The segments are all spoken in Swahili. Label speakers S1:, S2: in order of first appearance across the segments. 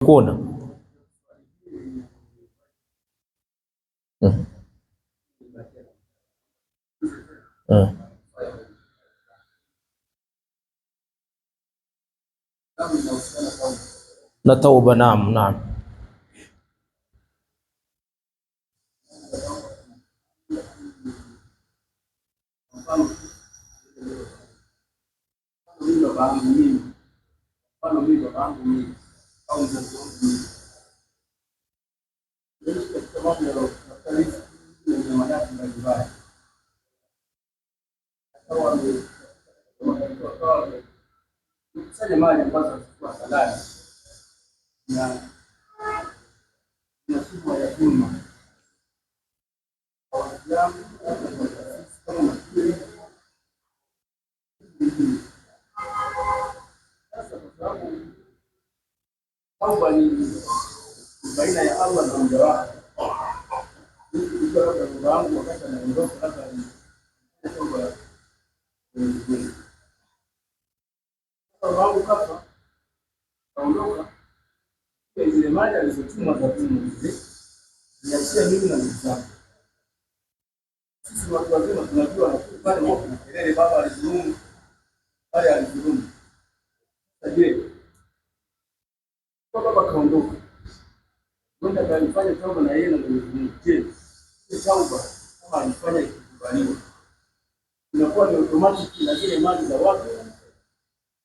S1: kuona mm. Mm. Na tauba, naam naam.
S2: Tauba ni baina ya Allah na mja wake. Wangu wakati anaondoka hata tauba wangu kafa kaondoka, zile mali alizotuma za timu zile niachia mimi na ndugu zangu. Sisi watu wazima tunajua pale moto na kelele, baba alizulumu pale, alizulumu. Je, kwa baba kaondoka, kwenda kalifanya tauba na yeye na ndugu. Je, tauba kama alifanya ikikubaliwa inakuwa ni automatic na zile mali za watu,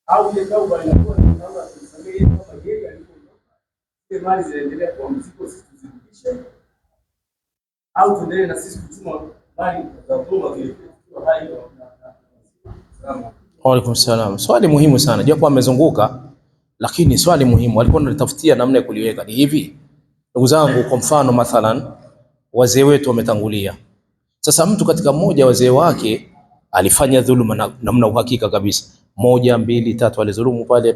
S2: au ile tauba inakuwa ni tauba ya kusamehe kama yeye alipoondoka, ile mali zinaendelea kwa mzigo, sisi tuzirudishe au tuendelee na sisi kuchuma mali za dhulma zile kwa hai?
S1: Wa alaikum salam. Swali muhimu sana, japo amezunguka, lakini swali muhimu. Alikuwa anatafutia namna ya kuliweka. Ni hivi ndugu zangu, kwa mfano mathalan wazee wetu wametangulia. Sasa mtu katika mmoja wazee wake alifanya dhuluma na namna uhakika kabisa, 1 2 3, alizulumu pale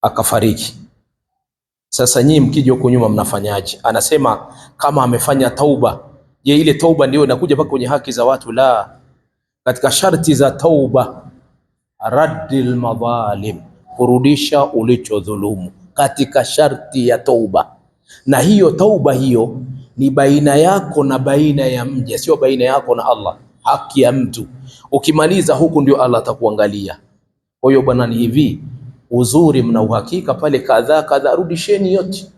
S1: akafariki. Sasa nyinyi mkija huko nyuma mnafanyaje? Anasema kama amefanya tauba, je, ile tauba ndio inakuja mpaka kwenye haki za watu? La, katika sharti za tauba raddil madhalim, kurudisha ulichodhulumu, katika sharti ya tauba. Na hiyo tauba hiyo ni baina yako na baina ya mja, sio baina yako na Allah. Haki ya mtu ukimaliza huku ndio Allah atakuangalia. Kwa hiyo bwana, ni hivi, uzuri mna uhakika pale kadhaa, rudisheni yote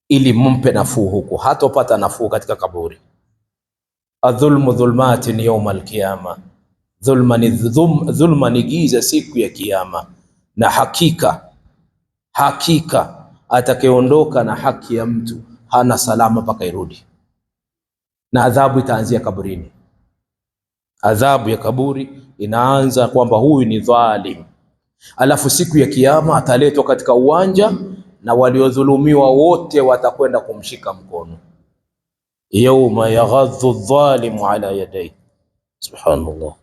S1: ili mumpe nafuu huku, hatopata nafuu katika kaburi. Adhulmu dhulmatin yawma alqiyama, dhulma ni giza siku ya kiyama. Na hakika atakayeondoka na haki ya mtu hana salama mpaka irudi, na adhabu itaanzia kaburini. Adhabu ya kaburi inaanza kwamba huyu ni dhalim, alafu siku ya kiyama ataletwa katika uwanja na waliodhulumiwa wote watakwenda kumshika mkono. Yauma yaghadhu dhalimu ala yadayhi, subhanallah,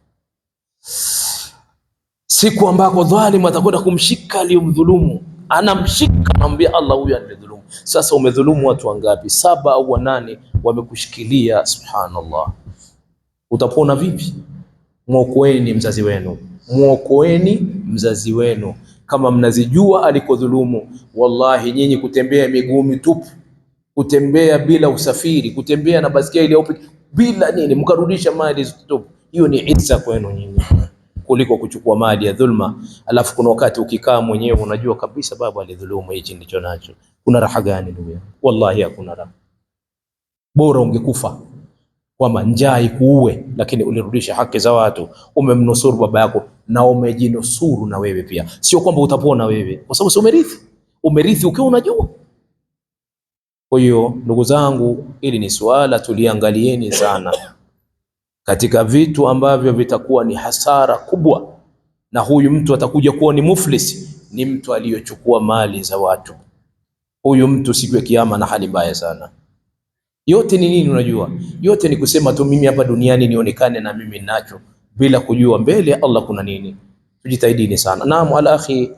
S1: siku ambako dhalimu atakwenda kumshika aliyomdhulumu, anamshika, anamwambia Allah, huyu anidhulumu. Sasa umedhulumu watu wangapi? 7 au 8 wamekushikilia. Subhanallah, utapona vipi? Mwokoeni mzazi wenu, mwokoeni mzazi wenu. Kama mnazijua alikodhulumu, wallahi nyinyi kutembea miguu mitupu, kutembea bila usafiri, kutembea na basikeli au bila nini, mkarudisha mali zitupu, hiyo ni izza kwenu nyinyi, kuliko kuchukua mali ya dhulma. Alafu kuna wakati ukikaa mwenyewe unajua kabisa baba alidhulumu, hichi ndicho nacho. Kuna raha gani ndugu yangu? Wallahi hakuna raha. Bora ungekufa kwamba njaa ikuue, lakini ulirudisha haki za watu, umemnusuru baba yako na umejinusuru na wewe pia. Sio kwamba utapona wewe, kwa sababu umerithi ukiwa unajua. Kwa hiyo ndugu zangu, ili ni swala tuliangalieni sana, katika vitu ambavyo vitakuwa ni hasara kubwa, na huyu mtu atakuja kuwa ni muflis, ni mtu aliyochukua mali za watu. Huyu mtu siku ya kiyama na hali mbaya sana. Yote ni nini? Unajua, yote ni kusema tu mimi hapa duniani nionekane na mimi ninacho, bila kujua mbele ya Allah kuna nini. Tujitahidini sana. Naam, ala akhi